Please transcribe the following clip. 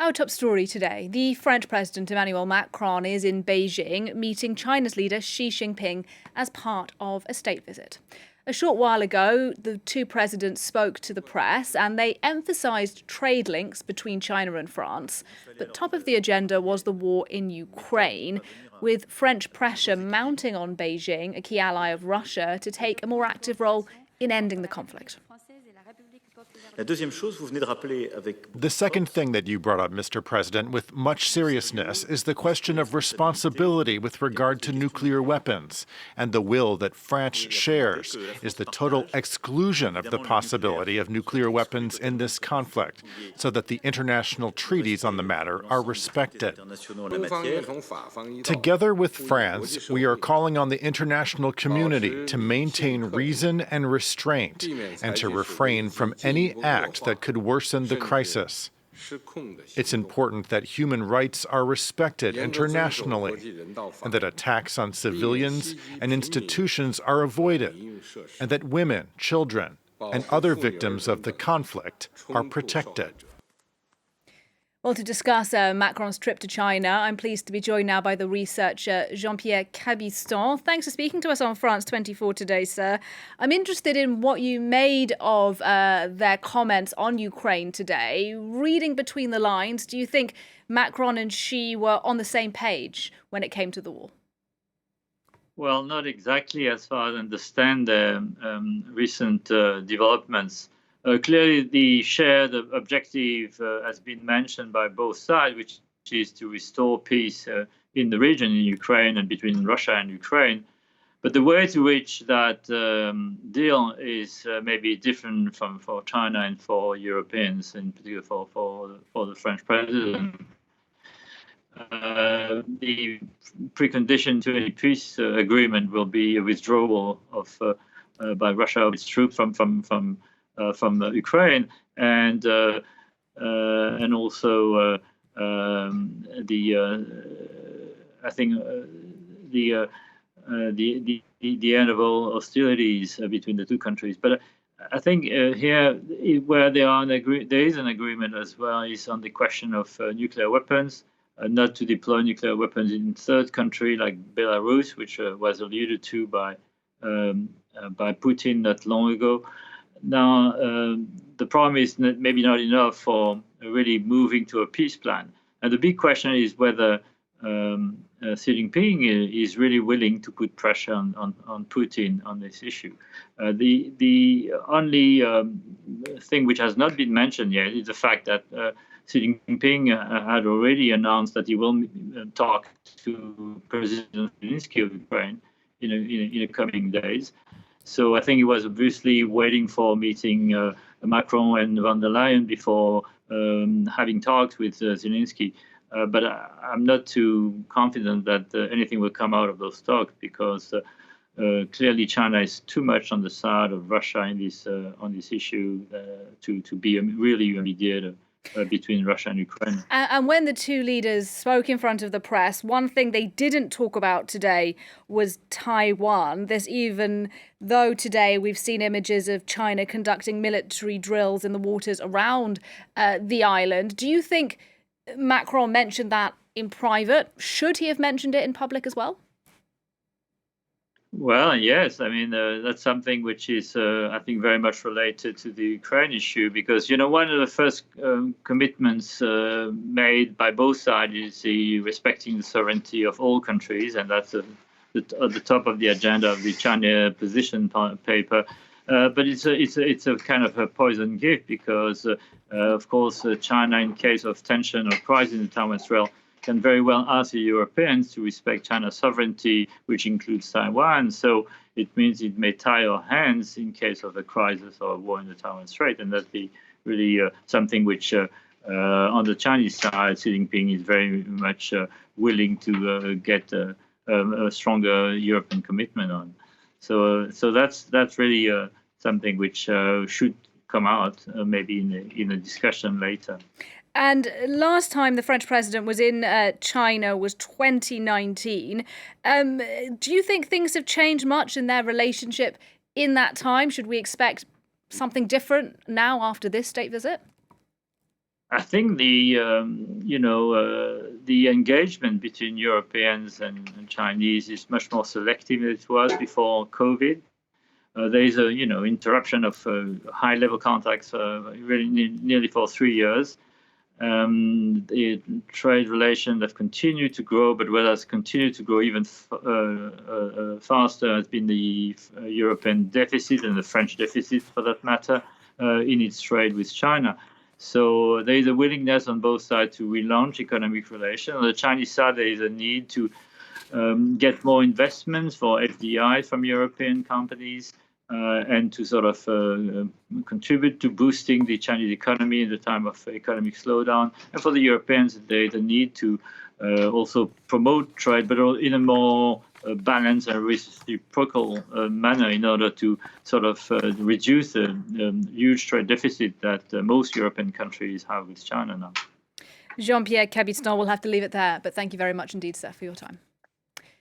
Our top story today. The French President Emmanuel Macron is in Beijing meeting China's leader Xi Jinping as part of a state visit. A short while ago, the two presidents spoke to the press and they emphasised trade links between China and France. But top of the agenda was the war in Ukraine, with French pressure mounting on Beijing, a key ally of Russia, to take a more active role in ending the conflict. The second thing that you brought up, Mr. President, with much seriousness is the question of responsibility with regard to nuclear weapons. And the will that France shares is the total exclusion of the possibility of nuclear weapons in this conflict, so that the international treaties on the matter are respected. Together with France, we are calling on the international community to maintain reason and restraint and to refrain from any act that could worsen the crisis. It's important that human rights are respected internationally and that attacks on civilians and institutions are avoided, and that women, children, and other victims of the conflict are protected. Well, to discuss Macron's trip to China, I'm pleased to be joined now by the researcher Jean-Pierre Cabestan. Thanks for speaking to us on France 24 today, sir. I'm interested in what you made of their comments on Ukraine today. Reading between the lines, do you think Macron and Xi were on the same page when it came to the war? Well, not exactly, as far as I understand the recent developments. Clearly, the shared objective has been mentioned by both sides, which is to restore peace in the region, in Ukraine, and between Russia and Ukraine. But the way to which that deal is maybe different for China and for Europeans, in particular for the French president. The precondition to any peace agreement will be a withdrawal of by Russia of its troops from Ukraine, and also I think the end of all hostilities between the two countries. But I think here where there is an agreement as well is on the question of nuclear weapons, not to deploy nuclear weapons in third country like Belarus, which was alluded to by Putin not long ago. Now, the problem is maybe not enough for really moving to a peace plan. And the big question is whether Xi Jinping is really willing to put pressure on Putin on this issue. The only thing which has not been mentioned yet is the fact that Xi Jinping had already announced that he will talk to President Zelensky of Ukraine in the coming days. So I think he was obviously waiting for meeting Macron and von der Leyen before having talks with Zelensky. But I'm not too confident that anything will come out of those talks, because clearly China is too much on the side of Russia in this on this issue to be really a mediator between Russia and Ukraine. And when the two leaders spoke in front of the press, one thing they didn't talk about today was Taiwan. Though today we've seen images of China conducting military drills in the waters around the island. Do you think Macron mentioned that in private? Should he have mentioned it in public as well? Well, yes. I mean, that's something which is, I think, very much related to the Ukraine issue, because, one of the first commitments made by both sides is the respecting the sovereignty of all countries, and that's at the top of the agenda of the China position paper. But it's a kind of a poison gift, because, of course, China, in case of tension or crisis in the Taiwan Strait, can very well ask the Europeans to respect China's sovereignty, which includes Taiwan. So it means it may tie our hands in case of a crisis or a war in the Taiwan Strait, and that'd be really something which, on the Chinese side, Xi Jinping is very much willing to get a stronger European commitment on. So that's really something which should come out maybe in a discussion later. And last time the French president was in China was 2019. Do you think things have changed much in their relationship in that time? Should we expect something different now after this state visit? I think the engagement between Europeans and Chinese is much more selective than it was before COVID. There is a interruption of high-level contacts really nearly for 3 years. The trade relations have continued to grow, but what has continued to grow even faster has been the European deficit and the French deficit, for that matter, in its trade with China. So there is a willingness on both sides to relaunch economic relations. On the Chinese side, there is a need to get more investments for FDI from European companies and to sort of contribute to boosting the Chinese economy in the time of economic slowdown. And for the Europeans, there is a need to also promote trade, but in a more balanced and reciprocal manner in order to sort of reduce the huge trade deficit that most European countries have with China now. Jean-Pierre Cabestan, will have to leave it there, but thank you very much indeed, sir, for your time.